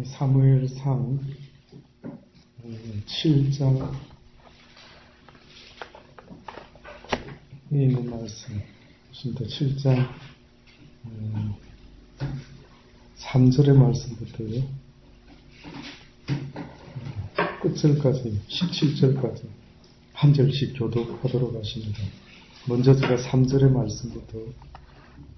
사무엘상 7장에 있는 말씀, 7장 3절의 말씀부터요, 끝절까지 17절까지 한 절씩 교독하도록 하십니다. 먼저 제가 3절의 말씀부터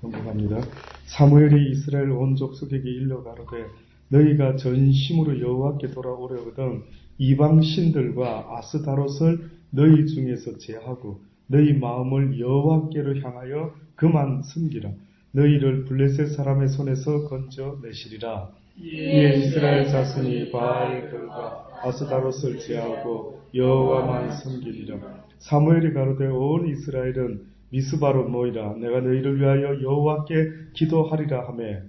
넘어갑니다. 사무엘이 이스라엘 온 족속에게 일러 가로되 너희가 전심으로 여호와께 돌아오려거든 이방 신들과 아스다롯을 너희 중에서 제하고 너희 마음을 여호와께로 향하여 그만 섬기라. 너희를 블레셋 사람의 손에서 건져내시리라. 이에 이스라엘 자손이 바알들과 아스다롯을 제하고 여호와만 섬기리라. 사무엘이 가로되 온 이스라엘은 미스바로 모이라. 내가 너희를 위하여 여호와께 기도하리라 하매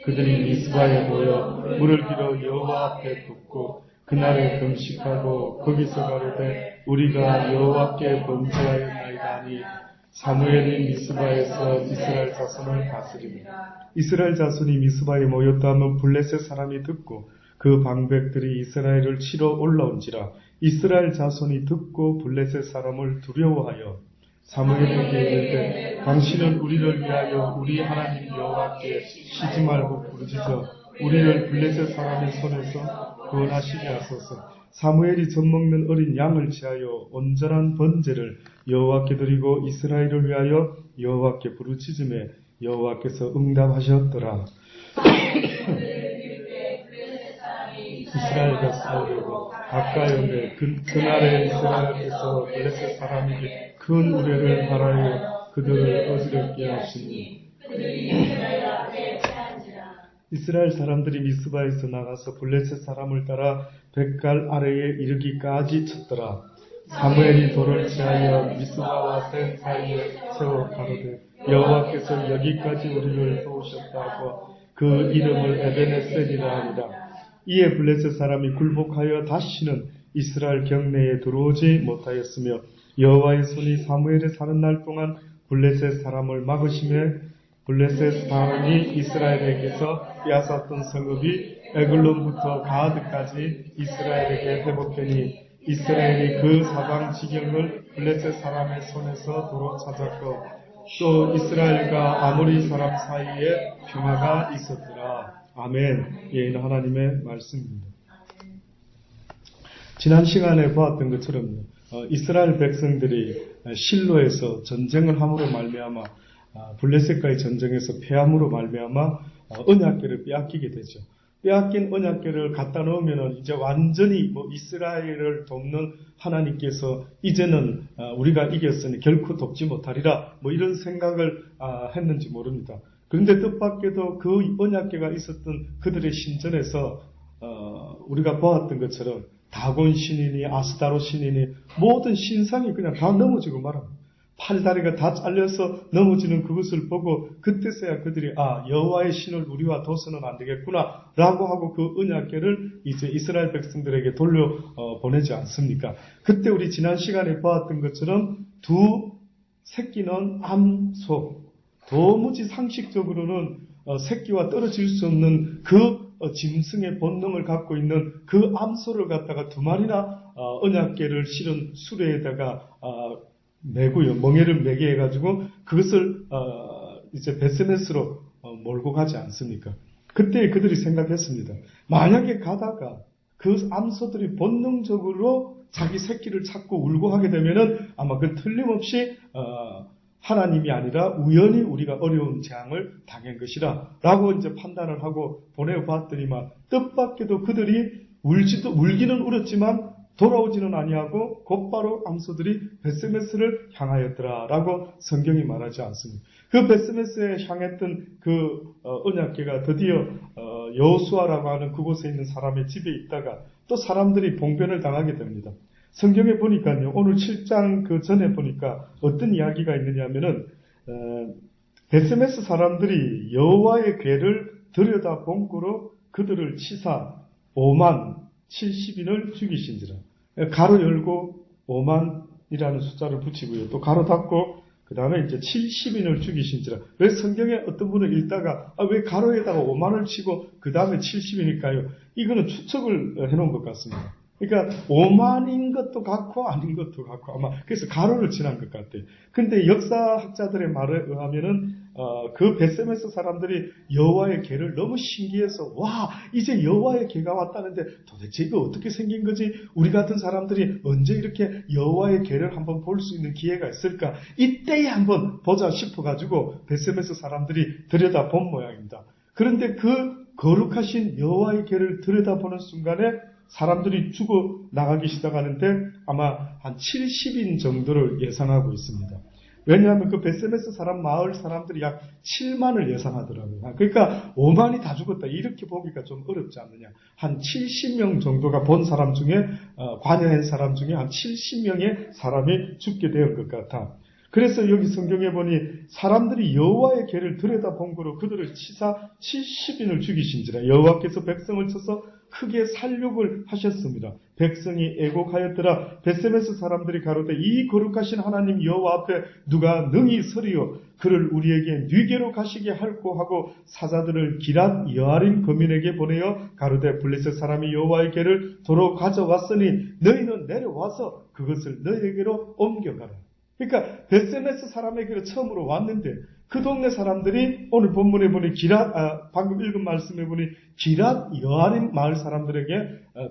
그들이 미스바에 모여 물을 빌어 여호와 앞에 붓고 그날에 금식하고 거기서 가로되 우리가 여호와께 범죄하였나이다 하니 사무엘이 미스바에서 이스라엘 자손을 다스립니다. 이스라엘 자손이 미스바에 모였다 하면 블레셋 사람이 듣고 그 방백들이 이스라엘을 치러 올라온지라. 이스라엘 자손이 듣고 블레셋 사람을 두려워하여 사무엘에게 이르되 당신은 우리를 위하여 우리 하나님 여호와께 쉬지 말고 부르짖어 우리를 블레셋 사람의 손에서 구원하시게 하소서. 사무엘이 젖먹는 어린 양을 취하여 온전한 번제를 여호와께 드리고 이스라엘을 위하여 여호와께 부르짖음에 여호와께서 응답하셨더라. 이스라엘과 싸우려고 가까이 오매 그날에 이스라엘에서 블레셋 사람에게 큰 우레를 하라여 그들을 어지럽게 하시니 이스라엘 사람들이 미스바에서 나가서 블레셋 사람을 따라 벳갈 아래에 이르기까지 쳤더라. 사무엘이 돌을 취하여 미스바와 센 사이에 세워 가로되 여호와께서 여기까지 우리를 도우셨다고 그 이름을 에베네셀이라 하니라. 이에 블레셋 사람이 굴복하여 다시는 이스라엘 경내에 들어오지 못하였으며 여호와의 손이 사무엘에 사는 날 동안 블레셋 사람을 막으심에 블레셋 사람이 이스라엘에게서 빼앗았던 성읍이 에글론부터 가드까지 이스라엘에게 회복되니 이스라엘이 그 사방 지경을 블레셋 사람의 손에서 도로 찾았고 또 이스라엘과 아모리 사람 사이에 평화가 있었더라. 아멘. 예, 하나님의 말씀입니다. 지난 시간에 보았던 것처럼 이스라엘 백성들이 실로에서 전쟁을 함으로 말미암아 블레셋과의 전쟁에서 패함으로 말미암아 언약궤를 빼앗기게 되죠. 빼앗긴 언약궤를 갖다 놓으면 이제 완전히 이스라엘을 돕는 하나님께서 이제는 우리가 이겼으니 결코 돕지 못하리라 이런 생각을 했는지 모릅니다. 그런데 뜻밖에도 그 언약궤가 있었던 그들의 신전에서 우리가 보았던 것처럼 다곤 신이니 아스다롯 신이니 모든 신상이 그냥 다 넘어지고 말합니다. 팔다리가 다 잘려서 넘어지는 그것을 보고 그때서야 그들이 여호와의 신을 우리와 둬서는 안 되겠구나 라고 하고 그 언약궤를 이제 이스라엘 백성들에게 돌려 보내지 않습니까? 그때 우리 지난 시간에 보았던 것처럼 두 새끼는 암소, 도무지 상식적으로는 새끼와 떨어질 수 없는 그 짐승의 본능을 갖고 있는 그 암소를 갖다가 두 마리나 언약궤를 실은 수레에다가 매고요. 멍에를 매게 해가지고 그것을 이제 베스메스로 몰고 가지 않습니까? 그때 그들이 생각했습니다. 만약에 가다가 그 암소들이 본능적으로 자기 새끼를 찾고 울고 하게 되면은 아마 그 틀림없이 하나님이 아니라 우연히 우리가 어려운 재앙을 당한 것이라 라고 이제 판단을 하고 보내봤더니만 뜻밖에도 그들이 울기는 울었지만 돌아오지는 아니하고 곧바로 암소들이 베스메스를 향하였더라 라고 성경이 말하지 않습니다. 그 베스메스에 향했던 그 언약궤가 드디어 여호수아라고 하는 그곳에 있는 사람의 집에 있다가 또 사람들이 봉변을 당하게 됩니다. 성경에 보니까요, 오늘 7장 그 전에 보니까 어떤 이야기가 있느냐 하면은 베스메스 사람들이 여호와의 궤를 들여다본 거로 그들을 치사 5만 70인을 죽이신지라. 가로 열고 5만이라는 숫자를 붙이고요. 또 가로 닫고 그 다음에 이제 70인을 죽이신지라. 왜 성경에 어떤 분을 읽다가 왜 가로에다가 5만을 치고 그 다음에 70이니까요. 이거는 추측을 해놓은 것 같습니다. 그러니까 5만인 것도 같고 아닌 것도 같고 아마 그래서 가로를 지난 것 같아요. 근데 역사학자들의 말에 의하면은 그 벳세메스 사람들이 여호와의 궤를 너무 신기해서 와 이제 여호와의 궤가 왔다는데 도대체 이거 어떻게 생긴 거지? 우리 같은 사람들이 언제 이렇게 여호와의 궤를 한번 볼 수 있는 기회가 있을까? 이때에 한번 보자 싶어가지고 벳세메스 사람들이 들여다본 모양입니다. 그런데 그 거룩하신 여호와의 궤를 들여다보는 순간에 사람들이 죽어 나가기 시작하는데 아마 한 70인 정도를 예상하고 있습니다. 왜냐하면 그 벳세메스 사람 마을 사람들이 약 7만을 예상하더라고요. 그러니까 5만이 다 죽었다 이렇게 보기가 좀 어렵지 않느냐. 한 70명 정도가 본 사람 중에 관여한 사람 중에 한 70명의 사람이 죽게 된 것 같아. 그래서 여기 성경에 보니 사람들이 여호와의 궤를 들여다본 거로 그들을 치사 70인을 죽이신지라. 여호와께서 백성을 쳐서 크게 살육을 하셨습니다. 백성이 애곡하였더라. 벳세메스 사람들이 가로되 이 거룩하신 하나님 여호와 앞에 누가 능히 서리요 그를 우리에게 뉘게로 가시게 할고 하고 사자들을 기랏 여아림 거민에게 보내어 가로되 블레셋 사람이 여호와의 궤를 도로 가져왔으니 너희는 내려와서 그것을 너희에게로 옮겨가라. 그러니까 벳세메스 사람에게로 처음으로 왔는데 그 동네 사람들이 오늘 본문에 보니 방금 읽은 말씀에 보니 기랏 여아림 마을 사람들에게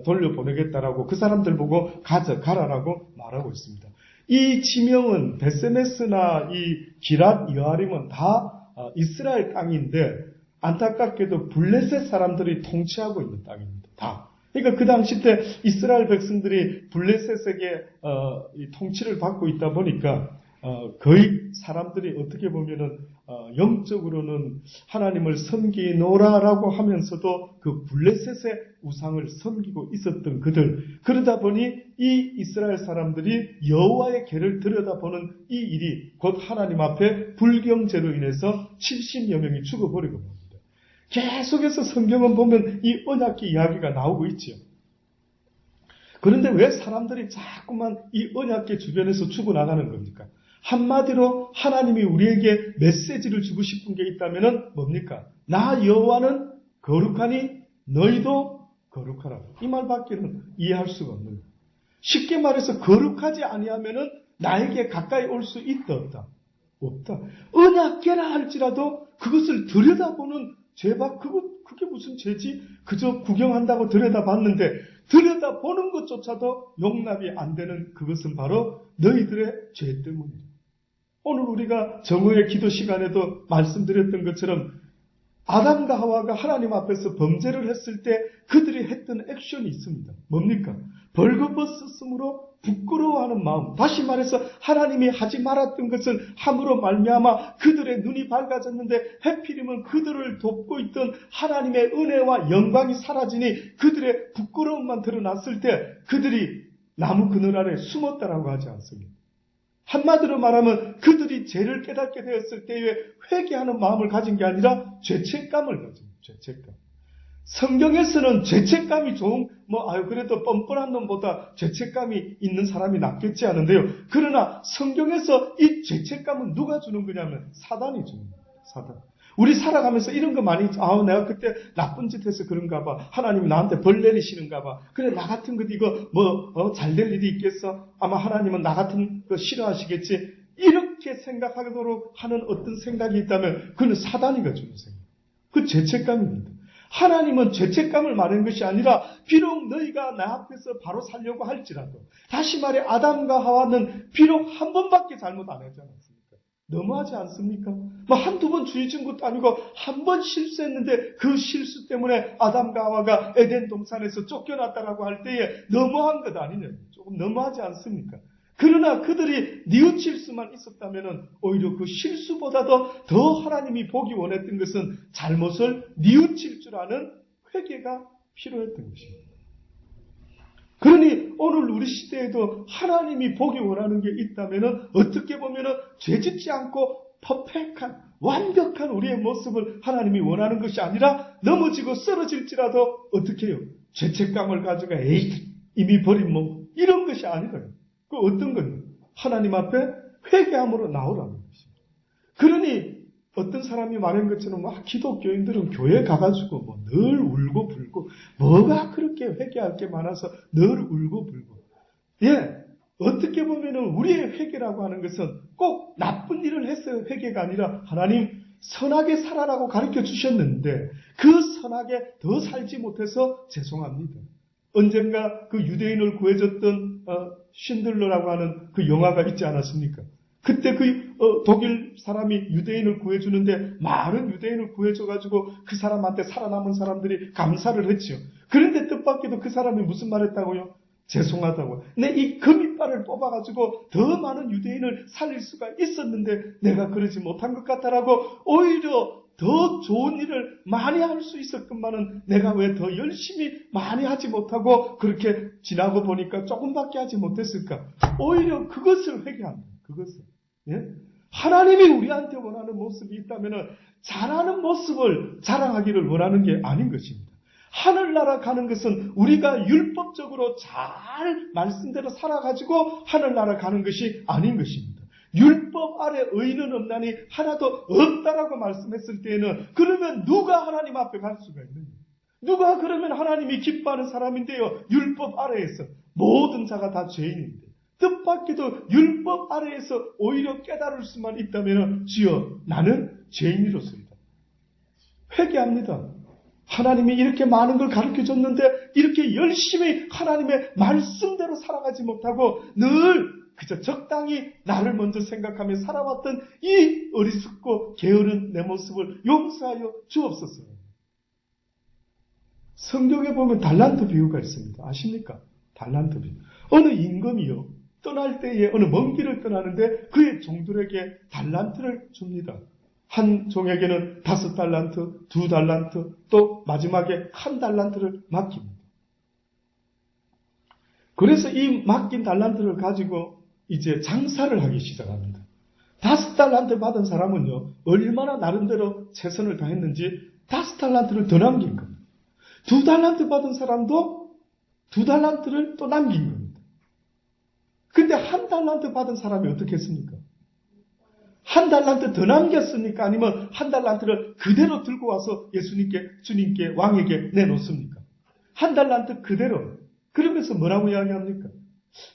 돌려보내겠다라고 그 사람들 보고 가라라고 말하고 있습니다. 이 지명은 벳세메스나 이 기랏 여아림은 다 이스라엘 땅인데 안타깝게도 블레셋 사람들이 통치하고 있는 땅입니다. 다. 그러니까 그 당시 때 이스라엘 백성들이 블레셋에게 이 통치를 받고 있다 보니까 거의 사람들이 어떻게 보면은 영적으로는 하나님을 섬기노라라고 하면서도 그 블레셋의 우상을 섬기고 있었던 그들. 그러다 보니 이 이스라엘 사람들이 여호와의 궤를 들여다보는 이 일이 곧 하나님 앞에 불경죄로 인해서 70여 명이 죽어버리고 맙니다. 계속해서 성경은 보면 이 언약궤 이야기가 나오고 있지요. 그런데 왜 사람들이 자꾸만 이 언약궤 주변에서 죽어나가는 겁니까? 한마디로 하나님이 우리에게 메시지를 주고 싶은 게 있다면 뭡니까? 나 여호와는 거룩하니 너희도 거룩하라. 이 말밖에는 이해할 수가 없는 거예요. 쉽게 말해서 거룩하지 아니하면 나에게 가까이 올 수 있다 없다? 없다. 언약궤라 할지라도 그것을 들여다보는 죄박 그게 무슨 죄지? 그저 구경한다고 들여다봤는데 들여다보는 것조차도 용납이 안 되는 그것은 바로 너희들의 죄 때문이다. 오늘 우리가 정오의 기도 시간에도 말씀드렸던 것처럼 아담과 하와가 하나님 앞에서 범죄를 했을 때 그들이 했던 액션이 있습니다. 뭡니까? 벌거벗었으므로 부끄러워하는 마음. 다시 말해서 하나님이 하지 말았던 것을 함으로 말미암아 그들의 눈이 밝아졌는데 하필이면 그들을 돕고 있던 하나님의 은혜와 영광이 사라지니 그들의 부끄러움만 드러났을 때 그들이 나무 그늘 아래 숨었다라고 하지 않습니다. 한마디로 말하면 그들이 죄를 깨닫게 되었을 때에 회개하는 마음을 가진 게 아니라 죄책감을 가진 죄책감. 성경에서는 죄책감이 좋은 그래도 뻔뻔한 놈보다 죄책감이 있는 사람이 낫겠지 하는데요. 그러나 성경에서 이 죄책감은 누가 주는 거냐면 사단이 주는 거예요. 사단. 우리 살아가면서 이런 거 많이 내가 그때 나쁜 짓 해서 그런가 봐. 하나님이 나한테 벌 내리시는가 봐. 그래 나 같은 것 이거 잘 될 일이 있겠어? 아마 하나님은 나 같은 거 싫어하시겠지? 이렇게 생각하도록 하는 어떤 생각이 있다면 그건 사단이가 주는 생각. 그 죄책감입니다. 하나님은 죄책감을 말하는 것이 아니라 비록 너희가 나 앞에서 바로 살려고 할지라도 다시 말해 아담과 하와는 비록 한 번밖에 잘못 안 하지 않았습니까? 너무하지 않습니까? 한두 번 주의 준 것도 아니고 한 번 실수했는데 그 실수 때문에 아담과 하와가 에덴 동산에서 쫓겨났다라고 할 때에 너무한 것 아니냐? 조금 너무하지 않습니까? 그러나 그들이 뉘우칠 수만 있었다면 오히려 그 실수보다도 더 하나님이 보기 원했던 것은 잘못을 뉘우칠 줄 아는 회개가 필요했던 것입니다. 그러니 오늘 우리 시대에도 하나님이 보기 원하는 게 있다면 어떻게 보면 죄짓지 않고 퍼펙트한 완벽한 우리의 모습을 하나님이 원하는 것이 아니라 넘어지고 쓰러질지라도 어떻게 해요? 죄책감을 가져가 이미 버린 몸 이런 것이 아니라 그 어떤 건 하나님 앞에 회개함으로 나오라는 것입니다. 그러니 어떤 사람이 말한 것처럼 막 기독교인들은 교회 가가지고 뭐 늘 울고 불고 뭐가 그렇게 회개할 게 많아서 늘 울고 불고. 예, 어떻게 보면은 우리의 회개라고 하는 것은 꼭 나쁜 일을 해서 회개가 아니라 하나님 선하게 살아라고 가르쳐 주셨는데 그 선하게 더 살지 못해서 죄송합니다. 언젠가 그 유대인을 구해줬던 쉰들러라고 하는 그 영화가 있지 않았습니까? 그때 그 독일 사람이 유대인을 구해주는데 많은 유대인을 구해줘가지고 그 사람한테 살아남은 사람들이 감사를 했죠. 그런데 뜻밖에도 그 사람이 무슨 말 했다고요? 죄송하다고. 내 이 금이빨을 뽑아가지고 더 많은 유대인을 살릴 수가 있었는데 내가 그러지 못한 것 같다라고 오히려 더 좋은 일을 많이 할 수 있었건만은 내가 왜 더 열심히 많이 하지 못하고 그렇게 지나고 보니까 조금밖에 하지 못했을까? 오히려 그것을 회개합니다. 그것을. 예? 하나님이 우리한테 원하는 모습이 있다면 잘하는 모습을 자랑하기를 원하는 게 아닌 것입니다. 하늘나라 가는 것은 우리가 율법적으로 잘 말씀대로 살아가지고 하늘나라 가는 것이 아닌 것입니다. 율법 아래 의는 없나니 하나도 없다라고 말씀했을 때에는 그러면 누가 하나님 앞에 갈 수가 있느냐? 누가 그러면 하나님이 기뻐하는 사람인데요. 율법 아래에서 모든 자가 다 죄인인데 뜻밖에도 율법 아래에서 오히려 깨달을 수만 있다면 주여 나는 죄인이로소이다. 회개합니다. 하나님이 이렇게 많은 걸 가르쳐줬는데 이렇게 열심히 하나님의 말씀대로 살아가지 못하고 늘 그저 적당히 나를 먼저 생각하며 살아왔던 이 어리석고 게으른 내 모습을 용서하여 주옵소서. 성경에 보면 달란트 비유가 있습니다. 아십니까? 달란트 비유. 어느 임금이요. 떠날 때에 어느 먼 길을 떠나는데 그의 종들에게 달란트를 줍니다. 한 종에게는 5달란트, 2달란트, 또 마지막에 1달란트를 맡깁니다. 그래서 이 맡긴 달란트를 가지고 이제 장사를 하기 시작합니다. 5달란트 받은 사람은요, 얼마나 나름대로 최선을 다했는지 5달란트를 더 남긴 겁니다. 2달란트 받은 사람도 2달란트를 또 남긴 겁니다. 근데 1달란트 받은 사람이 어떻게 했습니까? 1달란트 더 남겼습니까? 아니면 1달란트를 그대로 들고 와서 예수님께, 주님께, 왕에게 내놓습니까? 1달란트 그대로. 그러면서 뭐라고 이야기합니까?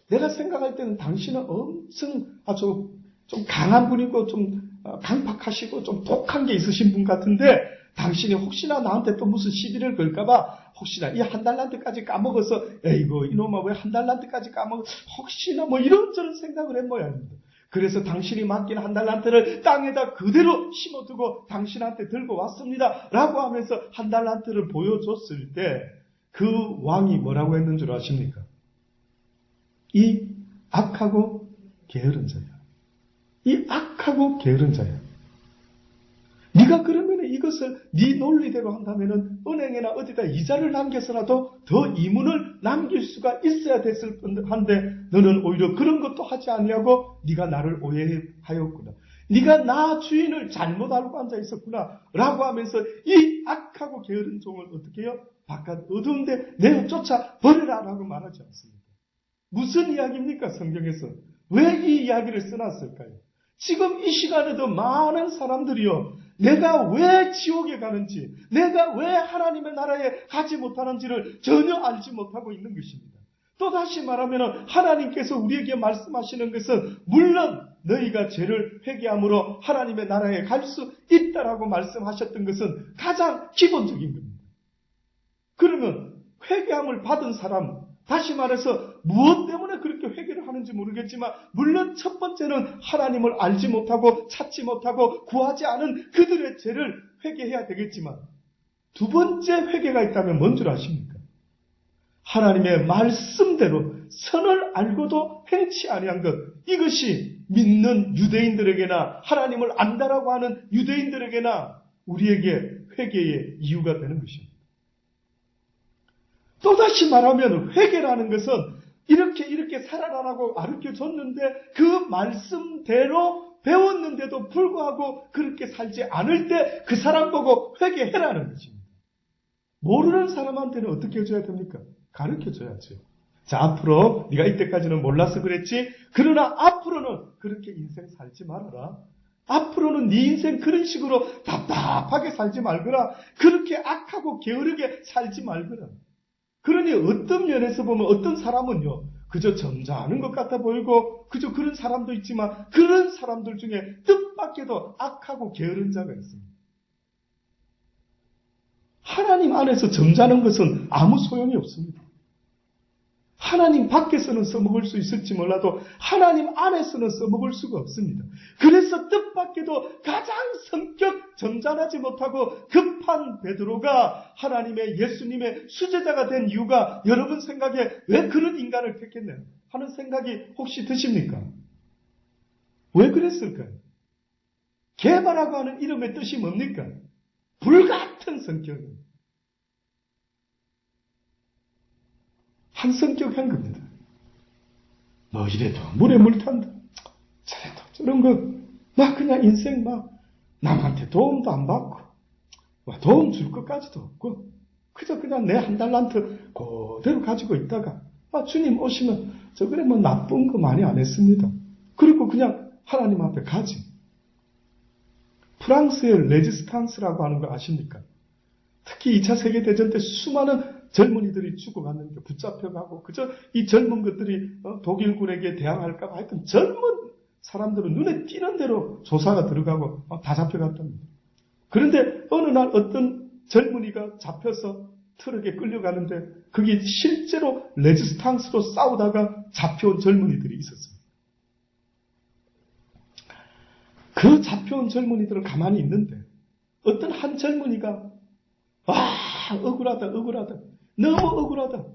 내가 생각할 때는 당신은 엄청 아주 좀 강한 분이고 좀 강팍하시고 좀 독한 게 있으신 분 같은데 당신이 혹시나 나한테 또 무슨 시비를 걸까봐 혹시나 이 1달란트까지 까먹어서 에이고 이놈아 왜 1달란트까지 까먹어 혹시나 뭐 이런저런 생각을 한 모양입니다. 그래서 당신이 맡긴 1달란트를 땅에다 그대로 심어두고 당신한테 들고 왔습니다. 라고 하면서 1달란트를 보여줬을 때 그 왕이 뭐라고 했는 줄 아십니까? 이 악하고 게으른 자야. 이 악하고 게으른 자야. 네가 그러면 이것을 네 논리대로 한다면 은행에나 어디다 이자를 남겨서라도 더 이문을 남길 수가 있어야 됐을 한데 너는 오히려 그런 것도 하지 아니하고 네가 나를 오해하였구나. 네가 나 주인을 잘못 알고 앉아 있었구나 라고 하면서 이 악하고 게으른 종을 어떻게 해요? 바깥 어두운 데 내어 쫓아 버려라 라고 말하지 않습니다. 무슨 이야기입니까? 성경에서. 왜 이 이야기를 써놨을까요? 지금 이 시간에도 많은 사람들이요. 내가 왜 지옥에 가는지, 내가 왜 하나님의 나라에 가지 못하는지를 전혀 알지 못하고 있는 것입니다. 또다시 말하면 하나님께서 우리에게 말씀하시는 것은 물론 너희가 죄를 회개함으로 하나님의 나라에 갈 수 있다라고 말씀하셨던 것은 가장 기본적인 겁니다. 그러면 회개함을 받은 사람, 다시 말해서 무엇 때문에 그렇게 회개를 하는지 모르겠지만 물론 첫 번째는 하나님을 알지 못하고 찾지 못하고 구하지 않은 그들의 죄를 회개해야 되겠지만 두 번째 회개가 있다면 뭔 줄 아십니까? 하나님의 말씀대로 선을 알고도 행치 아니한 것, 이것이 믿는 유대인들에게나 하나님을 안다라고 하는 유대인들에게나 우리에게 회개의 이유가 되는 것입니다. 또다시 말하면 회개라는 것은 이렇게 살아라라고 가르쳐줬는데 그 말씀대로 배웠는데도 불구하고 그렇게 살지 않을 때 그 사람 보고 회개해라는 것입니다. 모르는 사람한테는 어떻게 해줘야 됩니까? 가르쳐줘야죠. 자, 앞으로 네가 이때까지는 몰라서 그랬지. 그러나 앞으로는 그렇게 인생 살지 말아라. 앞으로는 네 인생 그런 식으로 답답하게 살지 말거라. 그렇게 악하고 게으르게 살지 말거라. 그러니 어떤 면에서 보면 어떤 사람은요, 그저 점잖은 것 같아 보이고 그저 그런 사람도 있지만 그런 사람들 중에 뜻밖에도 악하고 게으른 자가 있습니다. 하나님 안에서 점잖은 것은 아무 소용이 없습니다. 하나님 밖에서는 써먹을 수 있을지 몰라도 하나님 안에서는 써먹을 수가 없습니다. 그래서 뜻밖에도 가장 성격 점잖하지 못하고 급한 베드로가 하나님의 예수님의 수제자가 된 이유가 여러분 생각에 왜 그런 인간을 택했나요? 하는 생각이 혹시 드십니까? 왜 그랬을까요? 개바라고 하는 이름의 뜻이 뭡니까? 불같은 성격입니다. 한 성격한 겁니다. 뭐 이래도 물에 물 탄다. 저래도 저런 거 막 그냥 인생 막 남한테 도움도 안 받고 도움 줄 것까지도 없고 그저 그냥 내 한 달란트 그대로 가지고 있다가 주님 오시면 저 그래 뭐 나쁜 거 많이 안 했습니다. 그리고 그냥 하나님 앞에 가지. 프랑스의 레지스탕스라고 하는 거 아십니까? 특히 2차 세계대전 때 수많은 젊은이들이 죽어갔는데 붙잡혀가고 그저 이 젊은 것들이 독일군에게 대항할까 봐 하여튼 젊은 사람들은 눈에 띄는 대로 조사가 들어가고 다 잡혀갔답니다. 그런데 어느 날 어떤 젊은이가 잡혀서 트럭에 끌려가는데 그게 실제로 레지스탕스로 싸우다가 잡혀온 젊은이들이 있었습니다. 그 잡혀온 젊은이들은 가만히 있는데 어떤 한 젊은이가 억울하다. 너무 억울하다.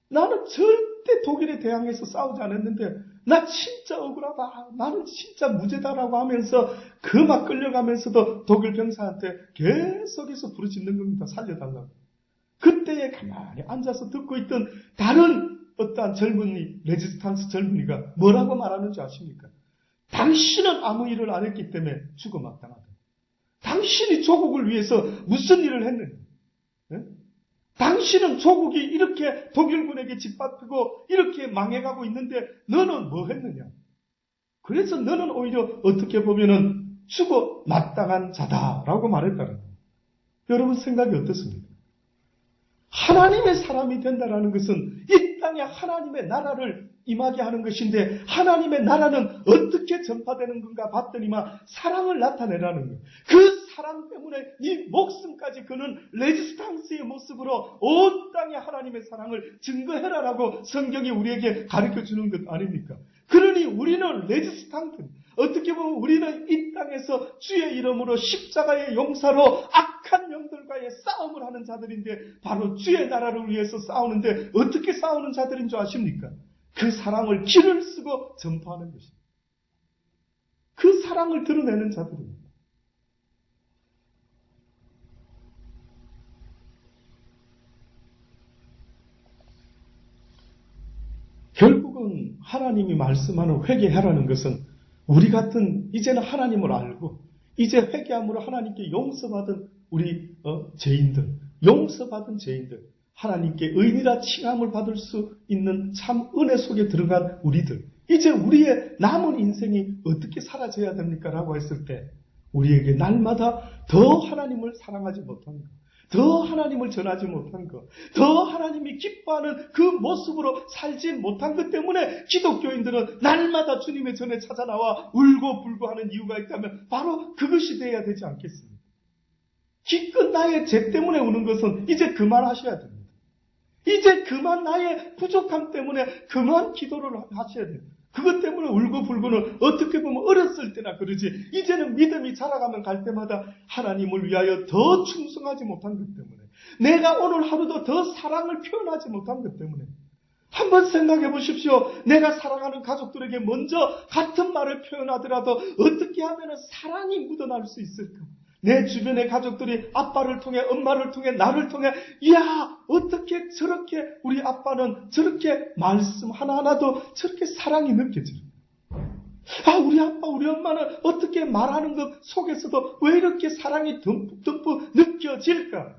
나는 절대 독일에 대항해서 싸우지 않았는데 나 진짜 억울하다. 나는 진짜 무죄다라고 하면서 그 막 끌려가면서도 독일 병사한테 계속해서 부르짖는 겁니다. 살려달라고. 그때에 가만히 앉아서 듣고 있던 다른 어떠한 젊은이, 레지스탕스 젊은이가 뭐라고 말하는지 아십니까? 당신은 아무 일을 안 했기 때문에 죽어마땅하다. 당신이 조국을 위해서 무슨 일을 했느냐? 네? 당신은 조국이 이렇게 독일군에게 짓밟히고 이렇게 망해가고 있는데 너는 뭐 했느냐? 그래서 너는 오히려 어떻게 보면은 죽어 마땅한 자다라고 말했다는 거예요. 여러분 생각이 어떻습니까? 하나님의 사람이 된다라는 것은 이 땅에 하나님의 나라를 임하게 하는 것인데 하나님의 나라는 어떻게 전파되는 건가 봤더니만 사랑을 나타내라는 거예요. 그 사랑 때문에 네 목숨까지 그는 레지스탕스의 모습으로 온 땅에 하나님의 사랑을 증거해라라고 성경이 우리에게 가르쳐주는 것 아닙니까? 그러니 우리는 레지스탕스, 어떻게 보면 우리는 이 땅에서 주의 이름으로 십자가의 용사로 악한 영들과의 싸움을 하는 자들인데 바로 주의 나라를 위해서 싸우는데 어떻게 싸우는 자들인 줄 아십니까? 그 사랑을 길을 쓰고 전파하는 것입니다. 그 사랑을 드러내는 자들입니다. 결국은 하나님이 말씀하는 회개하라는 것은 우리 같은 이제는 하나님을 알고 이제 회개함으로 하나님께 용서받은 우리 죄인들, 용서받은 죄인들, 하나님께 의인이라 칭함을 받을 수 있는 참 은혜 속에 들어간 우리들, 이제 우리의 남은 인생이 어떻게 사라져야 됩니까? 라고 했을 때 우리에게 날마다 더 하나님을 사랑하지 못한 것, 더 하나님을 전하지 못한 것, 더 하나님이 기뻐하는 그 모습으로 살지 못한 것 때문에 기독교인들은 날마다 주님의 전에 찾아나와 울고 불고 하는 이유가 있다면 바로 그것이 되어야 되지 않겠습니까? 기껏 나의 죄 때문에 우는 것은 이제 그만하셔야 됩니다. 이제 그만 나의 부족함 때문에 그만 기도를 하셔야 돼요. 그것 때문에 울고 불고는 어떻게 보면 어렸을 때나 그러지 이제는 믿음이 자라가면 갈 때마다 하나님을 위하여 더 충성하지 못한 것 때문에 내가 오늘 하루도 더 사랑을 표현하지 못한 것 때문에 한번 생각해 보십시오. 내가 사랑하는 가족들에게 먼저 같은 말을 표현하더라도 어떻게 하면 사랑이 묻어날 수 있을까? 내 주변의 가족들이 아빠를 통해 엄마를 통해 나를 통해 이야 어떻게 저렇게 우리 아빠는 저렇게 말씀 하나하나도 저렇게 사랑이 느껴져요. 우리 아빠 우리 엄마는 어떻게 말하는 것 속에서도 왜 이렇게 사랑이 듬뿍 느껴질까?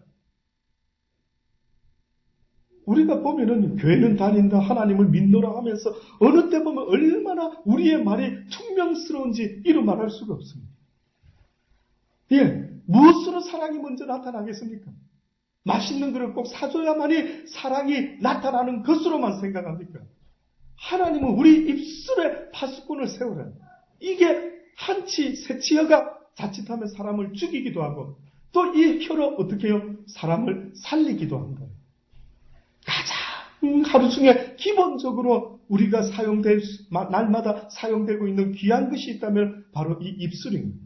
우리가 보면은 교회는 다닌다 하나님을 믿노라 하면서 어느 때 보면 얼마나 우리의 말이 퉁명스러운지 이루 말할 수가 없습니다. 예, 무엇으로 사랑이 먼저 나타나겠습니까? 맛있는 것을 꼭 사줘야만이 사랑이 나타나는 것으로만 생각합니까? 하나님은 우리 입술에 파수꾼을 세우라. 이게 한치 세치어가 자칫하면 사람을 죽이기도 하고 또 이 혀로 어떻게 해요? 사람을 살리기도 한다. 가장 하루 중에 기본적으로 우리가 날마다 사용되고 있는 귀한 것이 있다면 바로 이 입술입니다.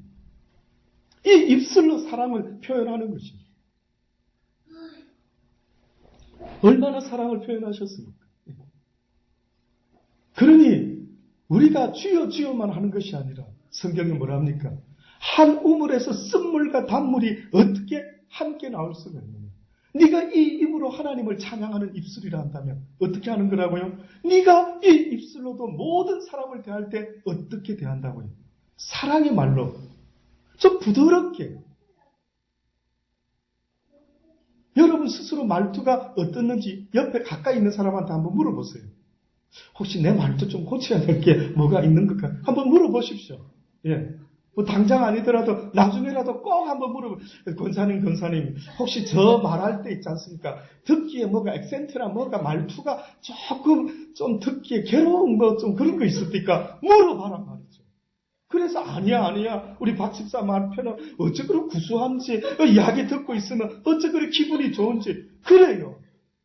이 입술로 사랑을 표현하는 것입니다. 얼마나 사랑을 표현하셨습니까? 그러니 우리가 주여 주여만 하는 것이 아니라 성경이 뭐랍니까? 한 우물에서 쓴물과 단물이 어떻게 함께 나올 수가 있느냐. 네가 이 입으로 하나님을 찬양하는 입술이라 한다면 어떻게 하는 거라고요? 네가 이 입술로도 모든 사람을 대할 때 어떻게 대한다고요? 사랑의 말로 좀 부드럽게. 여러분 스스로 말투가 어떻는지 옆에 가까이 있는 사람한테 한번 물어보세요. 혹시 내 말투 좀 고쳐야 될 게 뭐가 있는 걸까? 한번 물어보십시오. 예. 뭐 당장 아니더라도 나중에라도 꼭 한번 권사님 혹시 저 말할 때 있지 않습니까? 듣기에 뭐가 액센트나 뭐가 말투가 조금 좀 듣기에 괴로운 거 좀 그런 거 있습니까? 물어봐라 말이죠. 그래서 아니야 우리 박 집사 말 편은 어째 그렇게 구수한지 이야기 듣고 있으면 어째 그렇게 기분이 좋은지 그래요.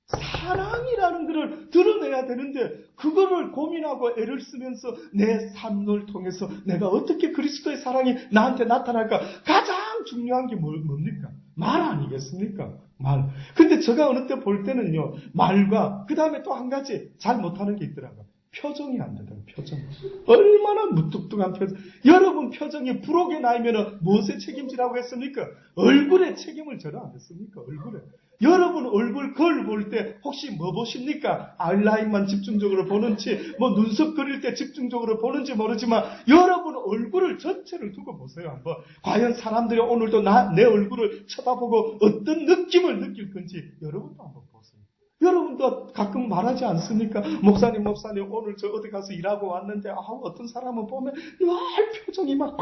사랑이라는 것을 드러내야 되는데 그거를 고민하고 애를 쓰면서 내 삶을 통해서 내가 어떻게 그리스도의 사랑이 나한테 나타날까? 가장 중요한 게 뭡니까? 말 아니겠습니까? 말. 근데 제가 어느 때 볼 때는요, 말과 그 다음에 또 한 가지 잘 못하는 게 있더라고요. 표정이 안 되더라고요. 표정. 얼마나 무뚝뚝한 표정. 여러분 표정이 부록에 나이면 무엇에 책임지라고 했습니까? 얼굴에 책임을 져라 안 했습니까? 얼굴에. 여러분 얼굴 거울 볼 때 혹시 뭐 보십니까? 아이라인만 집중적으로 보는지 뭐 눈썹 그릴 때 집중적으로 보는지 모르지만 여러분 얼굴을 전체를 두고 보세요. 한번. 과연 사람들이 오늘도 내 얼굴을 쳐다보고 어떤 느낌을 느낄 건지 여러분도 한번 보세요. 여러분도 가끔 말하지 않습니까? 목사님 오늘 저 어디 가서 일하고 왔는데 어떤 사람은 보면 늘 표정이 막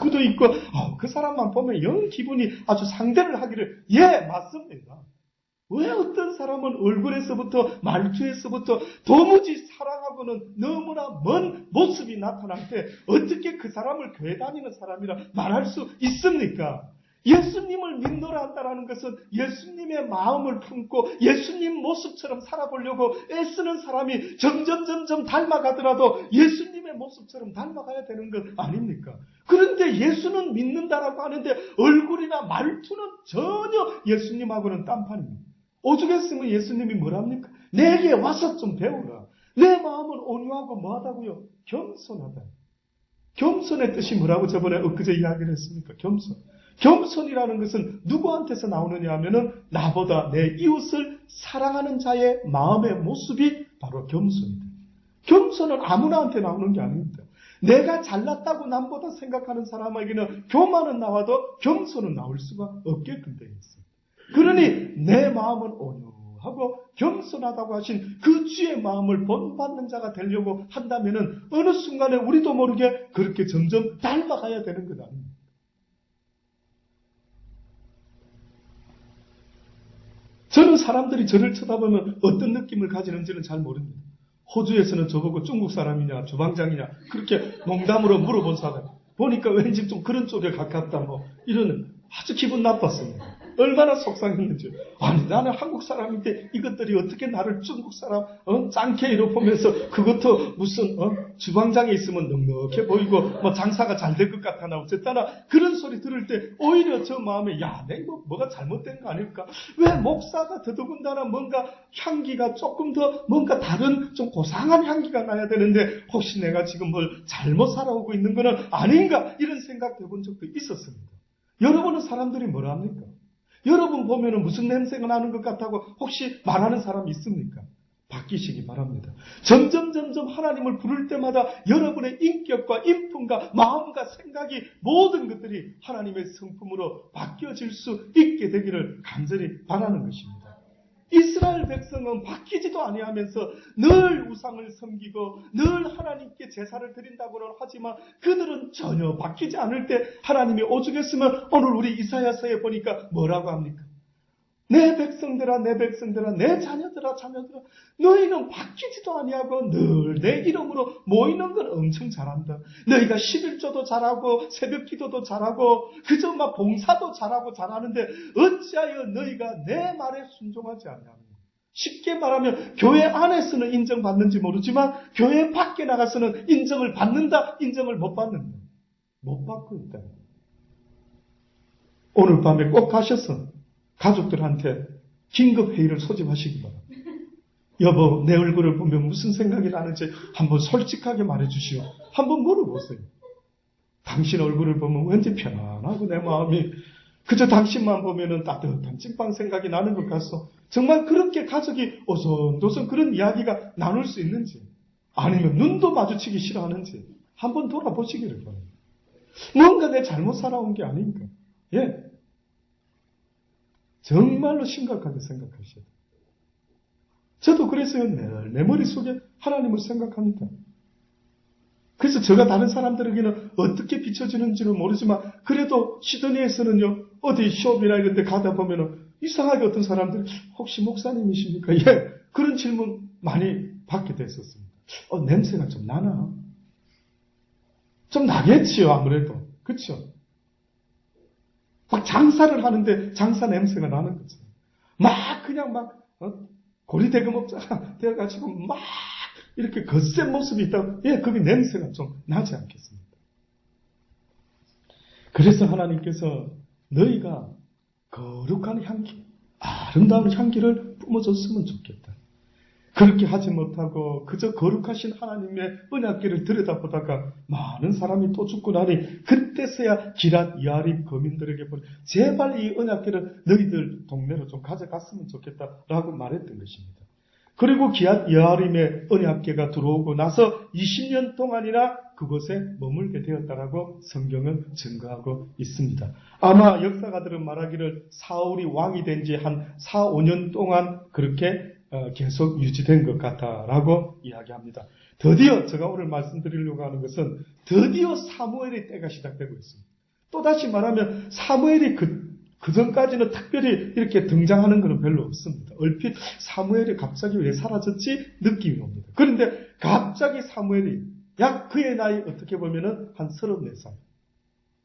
굳어 있고 그 사람만 보면 영 기분이 아주 상대를 하기를 맞습니다. 왜 어떤 사람은 얼굴에서부터 말투에서부터 도무지 사랑하고는 너무나 먼 모습이 나타날 때 어떻게 그 사람을 교회 다니는 사람이라 말할 수 있습니까? 예수님을 믿노라 한다는 것은 예수님의 마음을 품고 예수님 모습처럼 살아보려고 애쓰는 사람이 점점 닮아가더라도 예수님의 모습처럼 닮아가야 되는 것 아닙니까? 그런데 예수는 믿는다라고 하는데 얼굴이나 말투는 전혀 예수님하고는 딴판입니다. 오죽했으면 예수님이 뭐랍니까? 내게 와서 좀 배우라. 내 마음은 온유하고 뭐하다고요? 겸손하다. 겸손의 뜻이 뭐라고 저번에 엊그제 이야기를 했습니까? 겸손이라는 것은 누구한테서 나오느냐 하면은 나보다 내 이웃을 사랑하는 자의 마음의 모습이 바로 겸손이다. 겸손은 아무나한테 나오는 게 아닙니다. 내가 잘났다고 남보다 생각하는 사람에게는 교만은 나와도 겸손은 나올 수가 없게끔 되어 있습니다. 그러니 내 마음은 온유하고 겸손하다고 하신 그 주의 마음을 본받는 자가 되려고 한다면은 어느 순간에 우리도 모르게 그렇게 점점 닮아가야 되는 것 아닙니까? 저는 사람들이 저를 쳐다보면 어떤 느낌을 가지는지는 잘 모릅니다. 호주에서는 저보고 중국 사람이냐 주방장이냐 그렇게 농담으로 물어본 사람 보니까 왠지 좀 그런 쪽에 가깝다 이런 아주 기분 나빴습니다. 얼마나 속상했는지. 아니 나는 한국 사람인데 이것들이 어떻게 나를 중국 사람 짱케이로 보면서 그것도 무슨 주방장에 있으면 넉넉해 보이고 장사가 잘 될 것 같아나 어쨌다나 그런 소리 들을 때 오히려 저 마음에 내가 뭐가 잘못된 거 아닐까? 왜 목사가 더더군다나 뭔가 향기가 조금 더 뭔가 다른 좀 고상한 향기가 나야 되는데 혹시 내가 지금 뭘 잘못 살아오고 있는 거는 아닌가? 이런 생각 해본 적도 있었습니다. 여러분은 사람들이 뭐라 합니까? 여러분 보면은 무슨 냄새가 나는 것 같다고 혹시 말하는 사람이 있습니까? 바뀌시기 바랍니다. 점점 하나님을 부를 때마다 여러분의 인격과 인품과 마음과 생각이 모든 것들이 하나님의 성품으로 바뀌어질 수 있게 되기를 간절히 바라는 것입니다. 이스라엘 백성은 바뀌지도 아니하면서 늘 우상을 섬기고 늘 하나님께 제사를 드린다고는 하지만 그들은 전혀 바뀌지 않을 때 하나님이 오죽했으면 오늘 우리 이사야서에 보니까 뭐라고 합니까? 내 백성들아, 내 백성들아, 내 자녀들아, 자녀들아, 너희는 바뀌지도 아니하고 늘 내 이름으로 모이는 건 엄청 잘한다. 너희가 11조도 잘하고 새벽 기도도 잘하고 그저 막 봉사도 잘하고 잘하는데 어찌하여 너희가 내 말에 순종하지 않냐. 쉽게 말하면 교회 안에서는 인정받는지 모르지만 교회 밖에 나가서는 인정을 받는다, 인정을 못 받는다. 못 받고 있다. 오늘 밤에 꼭 가셔서 가족들한테 긴급회의를 소집하시기 바랍니다. 여보, 내 얼굴을 보면 무슨 생각이 나는지 한번 솔직하게 말해주시오. 한번 물어보세요. 당신 얼굴을 보면 왠지 편안하고 내 마음이 그저 당신만 보면 따뜻한 찐빵 생각이 나는 것 같소. 정말 그렇게 가족이 오손도손 그런 이야기가 나눌 수 있는지 아니면 눈도 마주치기 싫어하는지 한번 돌아보시기를 바랍니다. 뭔가 내 잘못 살아온 게 아닌가. 예. 정말로 심각하게 생각하셔야 돼요. 저도 그래서요, 내 머릿속에 하나님을 생각합니다. 그래서 제가 다른 사람들에게는 어떻게 비춰지는지는 모르지만 그래도 시드니에서는요, 어디 쇼업이나 이런 데 가다 보면은 이상하게 어떤 사람들이 혹시 목사님이십니까? 예, 그런 질문 많이 받게 됐었습니다. 냄새가 좀 나나? 좀 나겠지요, 아무래도. 그렇죠? 막 장사를 하는데 장사 냄새가 나는 거죠. 막 그냥 막 고리대금업자가 되어가지고 막 이렇게 거센 모습이 있다고. 예, 거기 냄새가 좀 나지 않겠습니까? 그래서 하나님께서 너희가 거룩한 향기, 아름다운 향기를 뿜어줬으면 좋겠다. 그렇게 하지 못하고 그저 거룩하신 하나님의 언약궤를 들여다보다가 많은 사람이 또 죽고 나니 그때서야 기랏 여아림 거민들에게 보내 제발 이 언약궤를 너희들 동네로 좀 가져갔으면 좋겠다라고 말했던 것입니다. 그리고 기랏 여아림의 언약궤가 들어오고 나서 20년 동안이나 그곳에 머물게 되었다라고 성경은 증거하고 있습니다. 아마 역사가들은 말하기를 사울이 왕이 된 지 한 4, 5년 동안 그렇게 계속 유지된 것 같다라고 이야기합니다. 드디어 제가 오늘 말씀드리려고 하는 것은 드디어 사무엘의 때가 시작되고 있습니다. 또다시 말하면 사무엘이 그 전까지는 특별히 이렇게 등장하는 것은 별로 없습니다. 얼핏 사무엘이 갑자기 왜 사라졌지 느낌이 옵니다. 그런데 갑자기 사무엘이 약 그의 나이 어떻게 보면은 한 34살.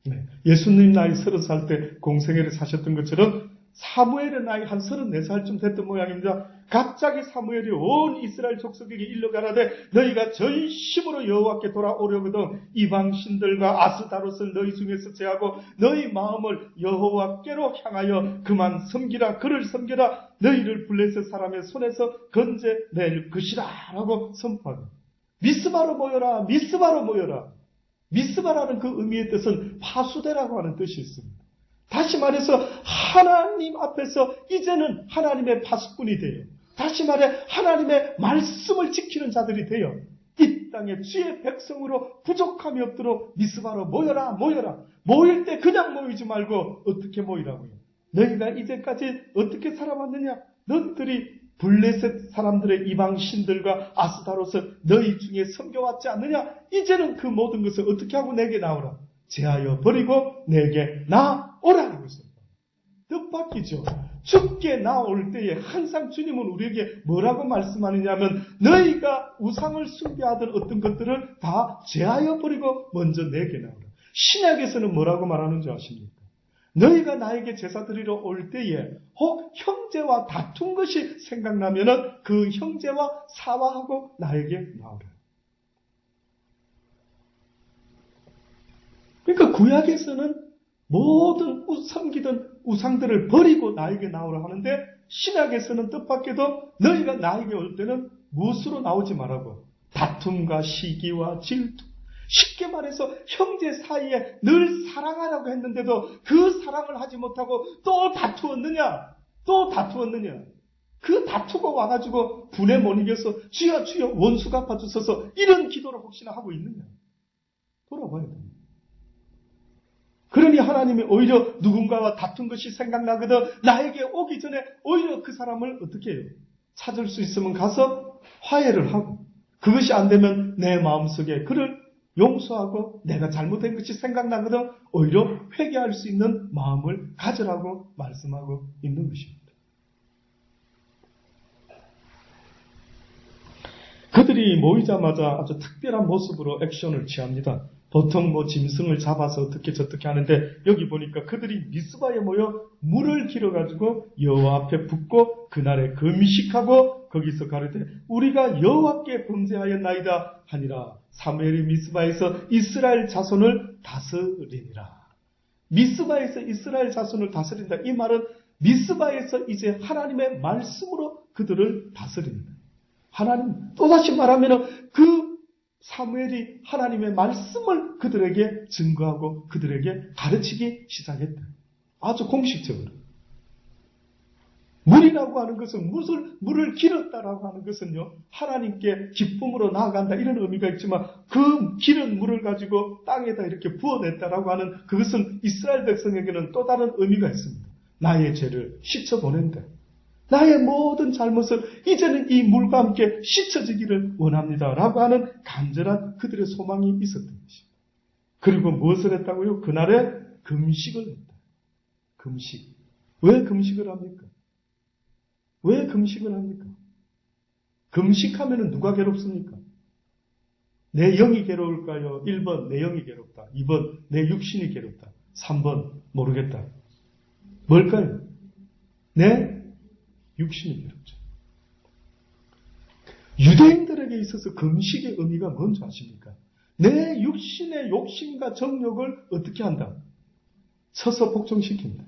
네, 예수님 나이 30살 때 공생애를 사셨던 것처럼 사무엘의 나이 한 34살쯤 됐던 모양입니다. 갑자기 사무엘이 온 이스라엘 족속에게 일러가라되 너희가 전심으로 여호와께 돌아오려거든 이방 신들과 아스다롯을 너희 중에서 제하고 너희 마음을 여호와께로 향하여 그만 섬기라. 그를 섬겨라. 너희를 블레셋 사람의 손에서 건져낼 것이라 라고 선포하고 미스바로 모여라. 미스바로 모여라. 미스바라는 그 의미의 뜻은 파수되라고 하는 뜻이 있습니다. 다시 말해서 하나님 앞에서 이제는 하나님의 파수꾼이 돼요. 다시 말해 하나님의 말씀을 지키는 자들이 돼요. 이 땅에 주의 백성으로 부족함이 없도록 미스바로 모여라. 모여라. 모일 때 그냥 모이지 말고 어떻게 모이라고요. 너희가 이제까지 어떻게 살아왔느냐. 너희들이 블레셋 사람들의 이방 신들과 아스타롯을 너희 중에 섬겨왔지 않느냐. 이제는 그 모든 것을 어떻게 하고 내게 나오라. 제하여 버리고 내게 나오라라고 했습니다. 뜻밖이죠. 죽게 나올 때에 항상 주님은 우리에게 뭐라고 말씀하느냐면 너희가 우상을 숭배하던 어떤 것들을 다 제하여 버리고 먼저 내게 나오라. 신약에서는 뭐라고 말하는 줄 아십니까? 너희가 나에게 제사 드리러 올 때에 혹 형제와 다툰 것이 생각나면은 그 형제와 사화하고 나에게 나오라. 그러니까 구약에서는 모든 섬기던 우상들을 버리고 나에게 나오라 하는데 신약에서는 뜻밖에도 너희가 나에게 올 때는 무엇으로 나오지 말라고. 다툼과 시기와 질투. 쉽게 말해서 형제 사이에 늘 사랑하라고 했는데도 그 사랑을 하지 못하고 또 다투었느냐? 또 다투었느냐? 그 다투고 와가지고 분에 못 이겨서 주여 주여 원수 갚아주소서 이런 기도를 혹시나 하고 있느냐? 돌아봐야 됩니다. 그러니 하나님이 오히려 누군가와 다툰 것이 생각나거든 나에게 오기 전에 오히려 그 사람을 어떻게 해요? 찾을 수 있으면 가서 화해를 하고 그것이 안 되면 내 마음속에 그를 용서하고 내가 잘못된 것이 생각나거든 오히려 회개할 수 있는 마음을 가져라고 말씀하고 있는 것입니다. 그들이 모이자마자 아주 특별한 모습으로 액션을 취합니다. 보통 짐승을 잡아서 어떻게 저떻게 하는데 여기 보니까 그들이 미스바에 모여 물을 길어가지고 여호와 앞에 붓고 그날에 금식하고 거기서 가르되 우리가 여호와께 범죄하였나이다 하니라. 사무엘이 미스바에서 이스라엘 자손을 다스리니라. 미스바에서 이스라엘 자손을 다스린다. 이 말은 미스바에서 이제 하나님의 말씀으로 그들을 다스린다. 하나님 또다시 말하면 그 사무엘이 하나님의 말씀을 그들에게 증거하고 그들에게 가르치기 시작했다. 아주 공식적으로. 물이라고 하는 것은 물을 길었다라고 하는 것은요. 하나님께 기쁨으로 나아간다 이런 의미가 있지만 그 기른 물을 가지고 땅에다 이렇게 부어냈다라고 하는 그것은 이스라엘 백성에게는 또 다른 의미가 있습니다. 나의 죄를 씻어보낸다. 나의 모든 잘못을 이제는 이 물과 함께 씻어지기를 원합니다. 라고 하는 간절한 그들의 소망이 있었던 것입니다. 그리고 무엇을 했다고요? 그날에 금식을 했다. 금식. 왜 금식을 합니까? 왜 금식을 합니까? 금식하면 누가 괴롭습니까? 내 영이 괴로울까요? 1번 내 영이 괴롭다. 2번 내 육신이 괴롭다. 3번 모르겠다. 뭘까요? 내 육신이 괴롭죠. 유대인들에게 있어서 금식의 의미가 뭔지 아십니까? 내 육신의 욕심과 정욕을 어떻게 한다? 쳐서 복종시킨다.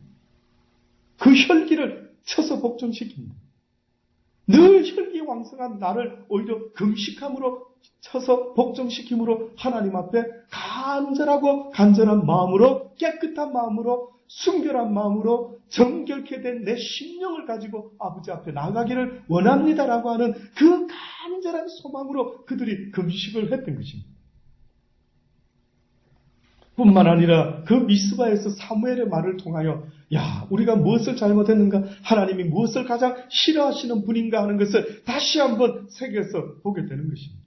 그 혈기를 쳐서 복종시킨다. 늘 혈기왕성한 나를 오히려 금식함으로 쳐서 복종시킴으로 하나님 앞에 간절한 마음으로 깨끗한 마음으로 순결한 마음으로 정결케 된 내 심령을 가지고 아버지 앞에 나가기를 원합니다라고 하는 그 간절한 소망으로 그들이 금식을 했던 것입니다. 뿐만 아니라 그 미스바에서 사무엘의 말을 통하여 야 우리가 무엇을 잘못했는가 하나님이 무엇을 가장 싫어하시는 분인가 하는 것을 다시 한번 새겨서 보게 되는 것입니다.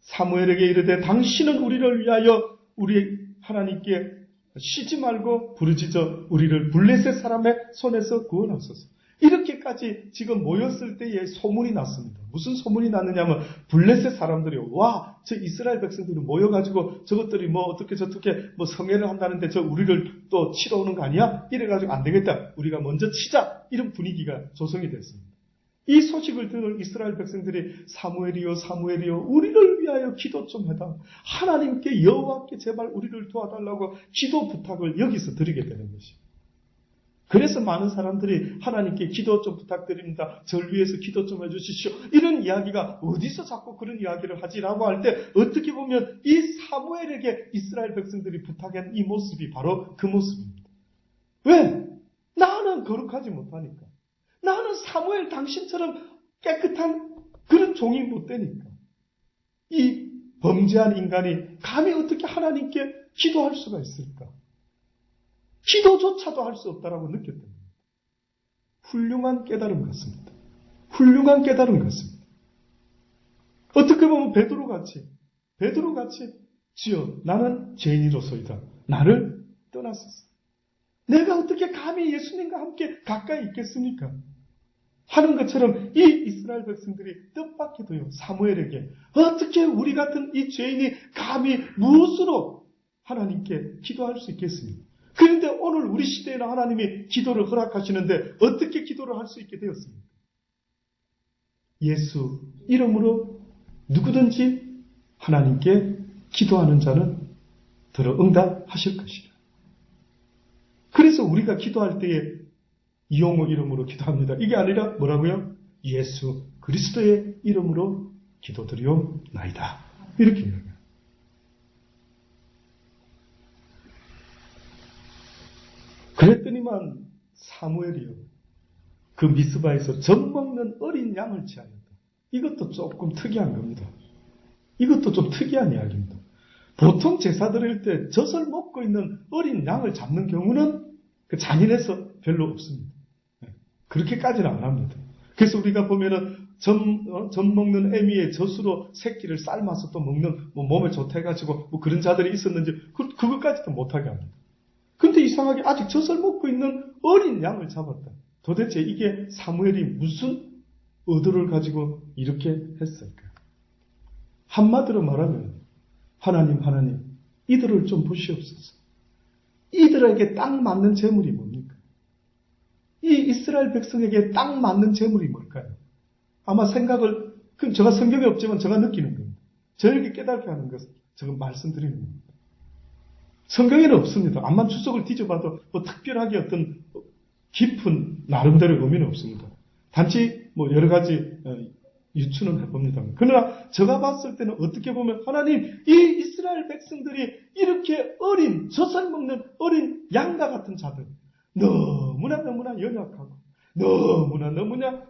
사무엘에게 이르되 당신은 우리를 위하여 우리 하나님께 쉬지 말고 부르짖어 우리를 블레셋 사람의 손에서 구원하소서. 이렇게까지 지금 모였을 때에 소문이 났습니다. 무슨 소문이 났느냐면 블레셋 사람들이 와, 저 이스라엘 백성들이 모여가지고 저것들이 어떻게 저렇게 성회를 한다는데 저 우리를 또 치러 오는 거 아니야? 이래가지고 안 되겠다. 우리가 먼저 치자. 이런 분위기가 조성이 됐습니다. 이 소식을 들은 이스라엘 백성들이 사무엘이요 우리를 위하여 기도 좀 해다. 하나님께 여호와께 제발 우리를 도와달라고 기도 부탁을 여기서 드리게 되는 것입니다. 그래서 많은 사람들이 하나님께 기도 좀 부탁드립니다. 절 위해서 기도 좀 해주십시오. 이런 이야기가 어디서 자꾸 그런 이야기를 하지라고 할 때 어떻게 보면 이 사무엘에게 이스라엘 백성들이 부탁한 이 모습이 바로 그 모습입니다. 왜? 나는 거룩하지 못하니까. 나는 사무엘 당신처럼 깨끗한 그런 종이 못 되니까. 이 범죄한 인간이 감히 어떻게 하나님께 기도할 수가 있을까? 기도조차도 할 수 없다라고 느꼈던 겁니다. 훌륭한 깨달음 같습니다. 훌륭한 깨달음 같습니다. 어떻게 보면 베드로같이 주여 나는 죄인이로소이다. 나를 떠나소서. 내가 어떻게 감히 예수님과 함께 가까이 있겠습니까? 하는 것처럼 이 이스라엘 백성들이 뜻밖에도요 사무엘에게 어떻게 우리 같은 이 죄인이 감히 무엇으로 하나님께 기도할 수 있겠습니까? 그런데 오늘 우리 시대에는 하나님이 기도를 허락하시는데 어떻게 기도를 할 수 있게 되었습니까? 예수 이름으로 누구든지 하나님께 기도하는 자는 들어 응답하실 것이라. 그래서 우리가 기도할 때에 이용호 이름으로 기도합니다. 이게 아니라 뭐라고요? 예수 그리스도의 이름으로 기도드리옵나이다. 이렇게 이야기합니다. 그랬더니만 사무엘이요. 그 미스바에서 젖 먹는 어린 양을 취하였다. 이것도 조금 특이한 겁니다. 이것도 좀 특이한 이야기입니다. 보통 제사 드릴 때 젖을 먹고 있는 어린 양을 잡는 경우는 그 잔인해서 별로 없습니다. 그렇게까지는 안 합니다. 그래서 우리가 보면은 젖 먹는 애미의 젖으로 새끼를 삶아서 또 먹는 몸에 좋다 해가지고 그런 자들이 있었는지 그것까지도 못하게 합니다. 근데 이상하게 아직 젖을 먹고 있는 어린 양을 잡았다. 도대체 이게 사무엘이 무슨 의도를 가지고 이렇게 했을까? 한마디로 말하면 하나님 이들을 좀 보시옵소서. 이들에게 딱 맞는 제물이 뭡니까? 이 이스라엘 백성에게 딱 맞는 제물이 뭘까요? 아마 생각을, 그럼 제가 성경에 없지만 제가 느끼는 겁니다. 저에게 깨닫게 하는 것은 제가 말씀드리는 겁니다. 성경에는 없습니다. 암만 추석을 뒤져봐도 특별하게 어떤 깊은 나름대로의 의미는 없습니다. 단지 여러 가지 유추는 해봅니다. 그러나 제가 봤을 때는 어떻게 보면 하나님, 이 이스라엘 백성들이 이렇게 젖을 먹는 어린 양과 같은 자들, 너무나 연약하고 너무나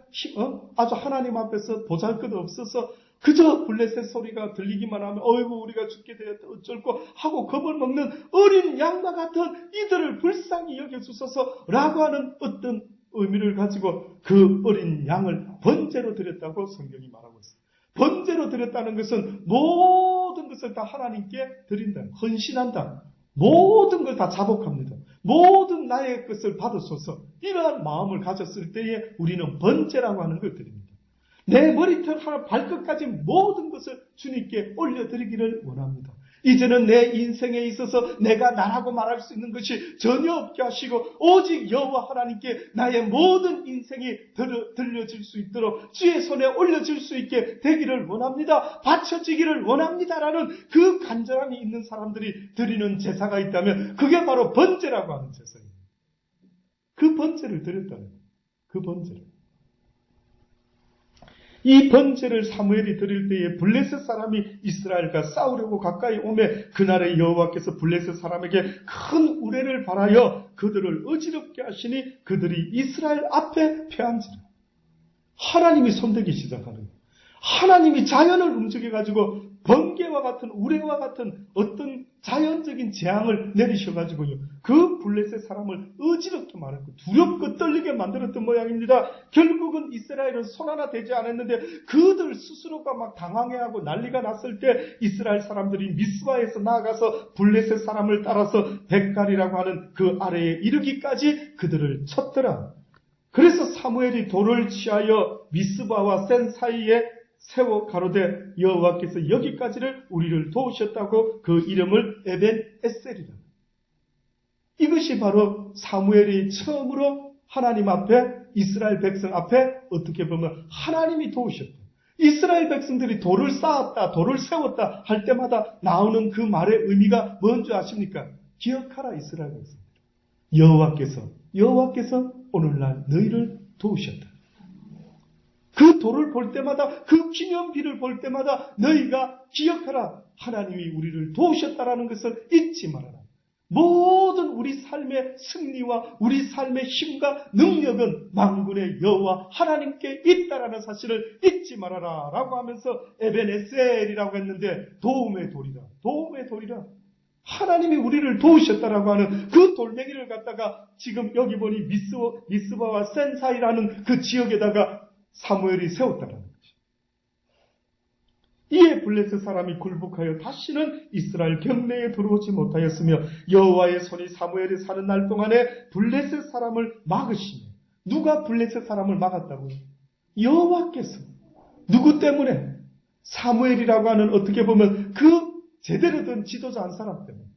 아주 하나님 앞에서 보잘것 없어서 그저 블레셋 소리가 들리기만 하면 어이구 우리가 죽게 되었다 어쩔고 하고 겁을 먹는 어린 양과 같은 이들을 불쌍히 여겨주소서 라고 하는 어떤 의미를 가지고 그 어린 양을 번제로 드렸다고 성경이 말하고 있습니다. 번제로 드렸다는 것은 모든 것을 다 하나님께 드린다. 헌신한다. 모든 걸 다 자복합니다. 모든 나의 것을 받으소서. 이러한 마음을 가졌을 때에 우리는 번제라고 하는 걸 드립니다. 내 머리털 하나 발끝까지 모든 것을 주님께 올려드리기를 원합니다. 이제는 내 인생에 있어서 내가 나라고 말할 수 있는 것이 전혀 없게 하시고 오직 여호와 하나님께 나의 모든 인생이 들려질 수 있도록 주의 손에 올려질 수 있게 되기를 원합니다. 바쳐지기를 원합니다라는 그 간절함이 있는 사람들이 드리는 제사가 있다면 그게 바로 번제라고 하는 제사입니다. 그 번제를 드렸다는 거예요. 그 번제를. 이 번제를 사무엘이 드릴 때에 블레셋 사람이 이스라엘과 싸우려고 가까이 오매 그날에 여호와께서 블레셋 사람에게 큰 우레를 발하여 그들을 어지럽게 하시니 그들이 이스라엘 앞에 패한지라. 하나님이 손대기 시작하는 거예요. 하나님이 자연을 움직여가지고 번개와 같은 우레와 같은 어떤 자연적인 재앙을 내리셔가지고요. 그 블레셋 사람을 어지럽게 말했고 두렵고 떨리게 만들었던 모양입니다. 결국은 이스라엘은 손 하나 대지 않았는데 그들 스스로가 막 당황해하고 난리가 났을 때 이스라엘 사람들이 미스바에서 나아가서 블레셋 사람을 따라서 백갈이라고 하는 그 아래에 이르기까지 그들을 쳤더라. 그래서 사무엘이 돌을 취하여 미스바와 센 사이에 세워 가로되 여호와께서 여기까지를 우리를 도우셨다고 그 이름을 에벤 에셀이라. 이것이 바로 사무엘이 처음으로 하나님 앞에 이스라엘 백성 앞에 어떻게 보면 하나님이 도우셨다. 이스라엘 백성들이 돌을 쌓았다, 돌을 세웠다 할 때마다 나오는 그 말의 의미가 뭔지 아십니까? 기억하라 이스라엘 백성들. 여호와께서 오늘날 너희를 도우셨다. 그 돌을 볼 때마다 그 기념비를 볼 때마다 너희가 기억하라. 하나님이 우리를 도우셨다라는 것을 잊지 말아라. 모든 우리 삶의 승리와 우리 삶의 힘과 능력은 만군의 여호와 하나님께 있다라는 사실을 잊지 말아라 라고 하면서 에벤에셀이라고 했는데 도움의 돌이라. 하나님이 우리를 도우셨다라고 하는 그 돌멩이를 갖다가 지금 여기 보니 미스바와 센 사이라는 그 지역에다가 사무엘이 세웠다는 것이죠. 이에 블레셋 사람이 굴복하여 다시는 이스라엘 경내에 들어오지 못하였으며 여호와의 손이 사무엘이 사는 날 동안에 블레셋 사람을 막으시며. 누가 블레셋 사람을 막았다고요? 여호와께서. 누구 때문에? 사무엘이라고 하는 어떻게 보면 그 제대로 된 지도자 한 사람 때문에.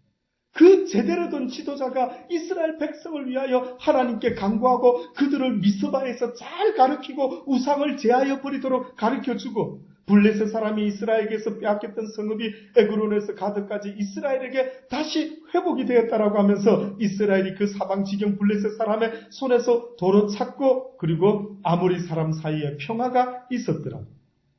그 제대로 된 지도자가 이스라엘 백성을 위하여 하나님께 간구하고 그들을 미스바에서 잘 가르치고 우상을 제하여 버리도록 가르쳐주고 블레셋 사람이 이스라엘에게서 빼앗겼던 성읍이 에그론에서 가드까지 이스라엘에게 다시 회복이 되었다라고 하면서 이스라엘이 그 사방지경 블레셋 사람의 손에서 도로 찾고 그리고 아모리 사람 사이에 평화가 있었더라.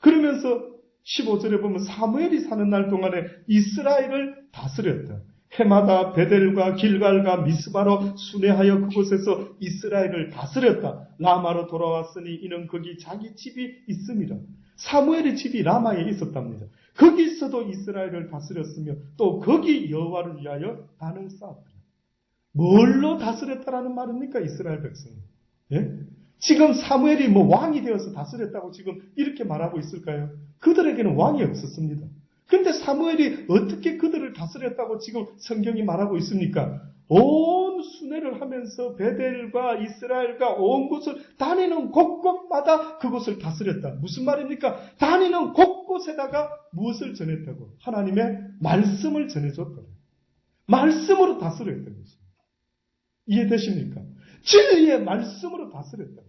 그러면서 15절에 보면 사무엘이 사는 날 동안에 이스라엘을 다스렸다. 해마다 베델과 길갈과 미스바로 순회하여 그곳에서 이스라엘을 다스렸다. 라마로 돌아왔으니 이는 거기 자기 집이 있습니다. 사무엘의 집이 라마에 있었답니다. 거기서도 이스라엘을 다스렸으며 또 거기 여호와를 위하여 단을 쌓았다. 뭘로 다스렸다라는 말입니까? 이스라엘 백성. 예? 지금 사무엘이 왕이 되어서 다스렸다고 지금 이렇게 말하고 있을까요? 그들에게는 왕이 없었습니다. 그런데 사무엘이 어떻게 그들을 다스렸다고 지금 성경이 말하고 있습니까? 온 순회를 하면서 베델과 이스라엘과 온 곳을 다니는 곳곳마다 그곳을 다스렸다. 무슨 말입니까? 다니는 곳곳에다가 무엇을 전했다고? 하나님의 말씀을 전해줬다. 말씀으로 다스렸다는 것입니다. 이해되십니까? 진리의 말씀으로 다스렸다.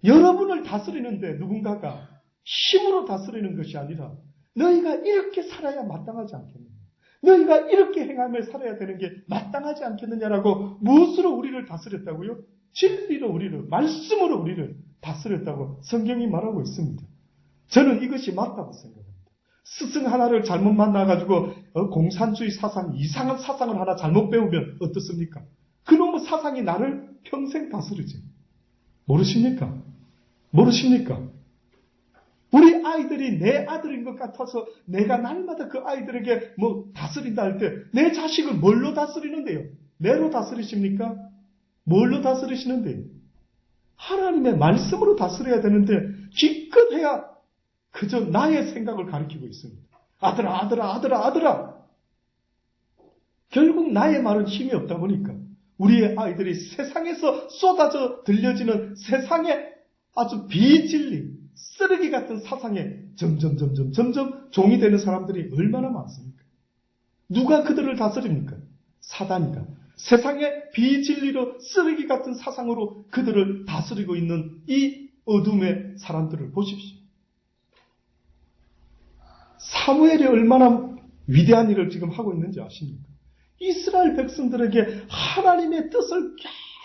여러분을 다스리는데 누군가가 힘으로 다스리는 것이 아니라 너희가 이렇게 살아야 마땅하지 않겠느냐. 너희가 이렇게 행하며 살아야 되는 게 마땅하지 않겠느냐라고 무엇으로 우리를 다스렸다고요? 진리로 우리를, 말씀으로 우리를 다스렸다고 성경이 말하고 있습니다. 저는 이것이 맞다고 생각합니다. 스승 하나를 잘못 만나가지고 공산주의 사상, 이상한 사상을 하나 잘못 배우면 어떻습니까? 그놈의 사상이 나를 평생 다스리지. 모르십니까? 모르십니까? 우리 아이들이 내 아들인 것 같아서 내가 날마다 그 아이들에게 다스린다 할 때 내 자식을 뭘로 다스리는데요? 내로 다스리십니까? 뭘로 다스리시는데요? 하나님의 말씀으로 다스려야 되는데 기껏해야 그저 나의 생각을 가리키고 있습니다. 아들아, 아들아, 아들아, 아들아. 결국 나의 말은 힘이 없다 보니까 우리의 아이들이 세상에서 쏟아져 들려지는 세상의 아주 비진리, 쓰레기 같은 사상에 점점 종이 되는 사람들이 얼마나 많습니까? 누가 그들을 다스립니까? 사단이가. 세상의 비진리로 쓰레기 같은 사상으로 그들을 다스리고 있는 이 어둠의 사람들을 보십시오. 사무엘이 얼마나 위대한 일을 지금 하고 있는지 아십니까? 이스라엘 백성들에게 하나님의 뜻을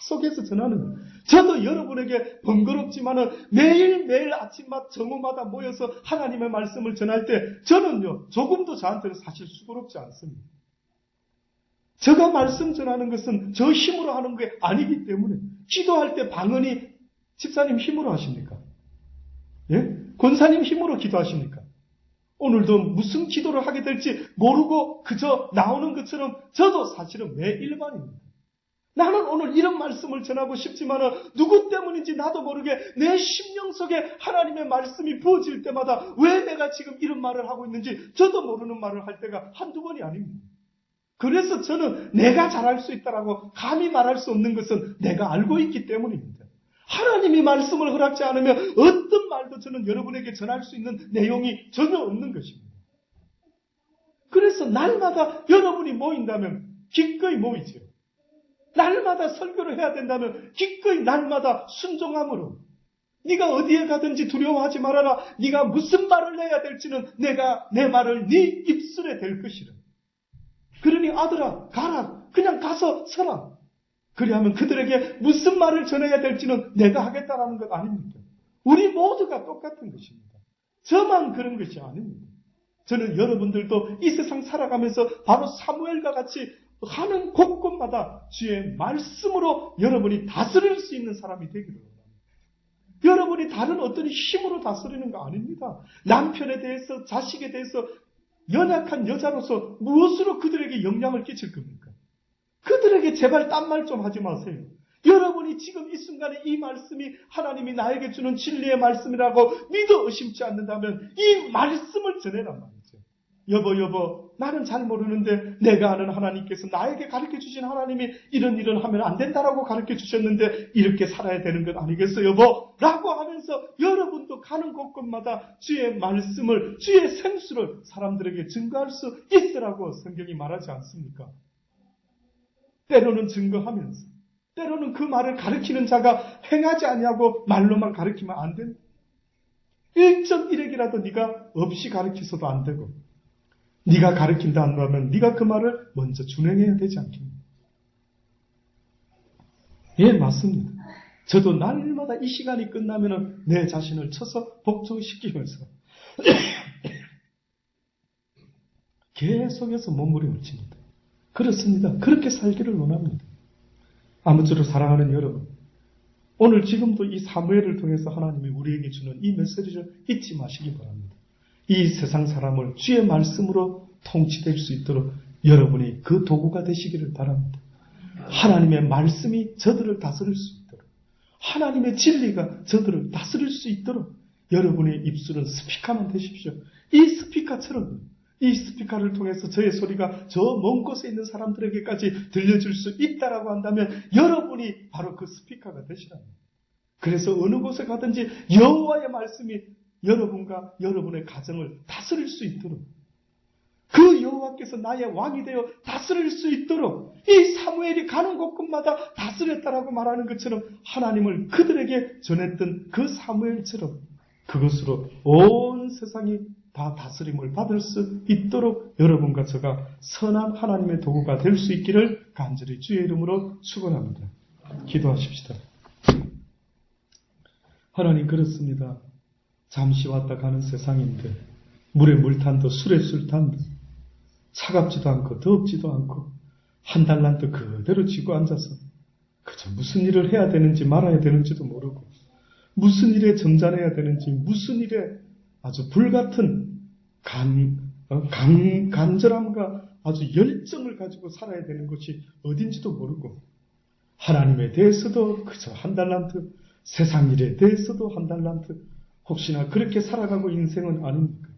계속해서 전하는 거예요. 저도 여러분에게 번거롭지만은 매일매일 아침마다 정오마다 모여서 하나님의 말씀을 전할 때 저는요 조금도 저한테는 사실 수고롭지 않습니다. 제가 말씀 전하는 것은 저 힘으로 하는 게 아니기 때문에 기도할 때 방언이 집사님 힘으로 하십니까? 예? 권사님 힘으로 기도하십니까? 오늘도 무슨 기도를 하게 될지 모르고 그저 나오는 것처럼 저도 사실은 매 일반입니다. 나는 오늘 이런 말씀을 전하고 싶지만 누구 때문인지 나도 모르게 내 심령 속에 하나님의 말씀이 부어질 때마다 왜 내가 지금 이런 말을 하고 있는지 저도 모르는 말을 할 때가 한두 번이 아닙니다. 그래서 저는 내가 잘할 수 있다라고 감히 말할 수 없는 것은 내가 알고 있기 때문입니다. 하나님이 말씀을 허락지 않으면 어떤 말도 저는 여러분에게 전할 수 있는 내용이 전혀 없는 것입니다. 그래서 날마다 여러분이 모인다면 기꺼이 모이죠. 날마다 설교를 해야 된다면 기꺼이 날마다 순종함으로 네가 어디에 가든지 두려워하지 말아라. 네가 무슨 말을 해야 될지는 내가 내 말을 네 입술에 댈 것이라. 그러니 아들아 가라. 그냥 가서 서라. 그리하면 그들에게 무슨 말을 전해야 될지는 내가 하겠다라는 것 아닙니까? 우리 모두가 똑같은 것입니다. 저만 그런 것이 아닙니다. 저는 여러분들도 이 세상 살아가면서 바로 사무엘과 같이 하는 곳곳마다 주의 말씀으로 여러분이 다스릴 수 있는 사람이 되기를 원합니다. 여러분이 다른 어떤 힘으로 다스리는 거 아닙니다. 남편에 대해서, 자식에 대해서 연약한 여자로서 무엇으로 그들에게 영향을 끼칠 겁니까? 그들에게 제발 딴 말 좀 하지 마세요. 여러분이 지금 이 순간에 이 말씀이 하나님이 나에게 주는 진리의 말씀이라고 믿어 의심치 않는다면 이 말씀을 전해란 말이죠. 여보, 나는 잘 모르는데 내가 아는 하나님께서 나에게 가르쳐 주신 하나님이 이런 일을 하면 안 된다라고 가르쳐 주셨는데 이렇게 살아야 되는 것 아니겠어 여보? 라고 하면서 여러분도 가는 곳곳마다 주의 말씀을, 주의 생수를 사람들에게 증거할 수 있으라고 성경이 말하지 않습니까? 때로는 증거하면서, 때로는 그 말을 가르치는 자가 행하지 아니하고 말로만 가르치면 안 된다. 1.1액이라도 네가 없이 가르치서도 안 되고 네가 가르친다 한다면 네가 그 말을 먼저 준행해야 되지 않겠니? 예, 맞습니다. 저도 날마다 이 시간이 끝나면 내 자신을 쳐서 복종시키면서 계속해서 몸부림을 칩니다. 그렇습니다. 그렇게 살기를 원합니다. 아무쪼록 사랑하는 여러분, 오늘 지금도 이 사무엘을 통해서 하나님이 우리에게 주는 이 메시지를 잊지 마시기 바랍니다. 이 세상 사람을 주의 말씀으로 통치될 수 있도록 여러분이 그 도구가 되시기를 바랍니다. 하나님의 말씀이 저들을 다스릴 수 있도록, 하나님의 진리가 저들을 다스릴 수 있도록 여러분의 입술은 스피커만 되십시오. 이 스피커처럼, 이 스피커를 통해서 저의 소리가 저 먼 곳에 있는 사람들에게까지 들려줄 수 있다라고 한다면 여러분이 바로 그 스피커가 되시라는 거예요. 그래서 어느 곳에 가든지 여호와의 말씀이 여러분과 여러분의 가정을 다스릴 수 있도록, 그 여호와께서 나의 왕이 되어 다스릴 수 있도록, 이 사무엘이 가는 곳곳마다 다스렸다라고 말하는 것처럼 하나님을 그들에게 전했던 그 사무엘처럼 그것으로 온 세상이 다 다스림을 받을 수 있도록 여러분과 저가 선한 하나님의 도구가 될 수 있기를 간절히 주의 이름으로 축원합니다. 기도하십시다. 하나님, 그렇습니다. 잠시 왔다 가는 세상인데 물에 물 탄 듯 술에 술 탄 듯 차갑지도 않고 덥지도 않고 한 달란트 그대로 쥐고 앉아서 그저 무슨 일을 해야 되는지 말아야 되는지도 모르고 무슨 일에 점잖아야 되는지 무슨 일에 아주 불같은 간절함과 아주 열정을 가지고 살아야 되는 것이 어딘지도 모르고 하나님에 대해서도 그저 한 달란트, 세상 일에 대해서도 한 달란트, 혹시나 그렇게 살아가고 인생은 아닙니까?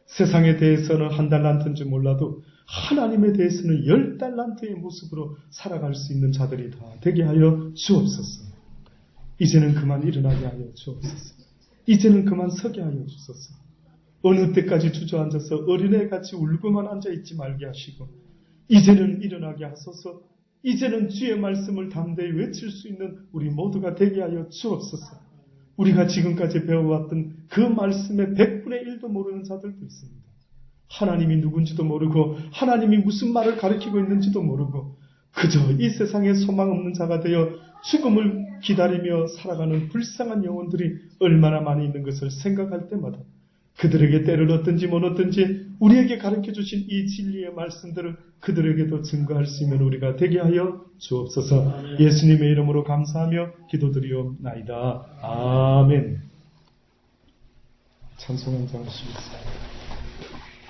세상에 대해서는 한 달란트인지 몰라도 하나님에 대해서는 10달란트의 모습으로 살아갈 수 있는 자들이 다 되게 하여 주옵소서. 이제는 그만 일어나게 하여 주옵소서. 이제는 그만 서게 하여 주소서. 어느 때까지 주저앉아서 어린애같이 울고만 앉아있지 말게 하시고 이제는 일어나게 하소서. 이제는 주의 말씀을 담대히 외칠 수 있는 우리 모두가 되게 하여 주옵소서. 우리가 지금까지 배워왔던 그 말씀의 100분의 1도 모르는 자들도 있습니다. 하나님이 누군지도 모르고 하나님이 무슨 말을 가르치고 있는지도 모르고 그저 이 세상에 소망 없는 자가 되어 죽음을 기다리며 살아가는 불쌍한 영혼들이 얼마나 많이 있는 것을 생각할 때마다 그들에게 때를 얻든지 못 얻든지 우리에게 가르쳐주신 이 진리의 말씀들을 그들에게도 증거할 수 있는 우리가 되게 하여 주옵소서. 예수님의 이름으로 감사하며 기도드리옵나이다. 아멘. 찬송 한 장 하시겠습니다.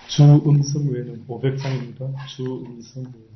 주 음성 외에는 500장입니다. 주 음성 외에는.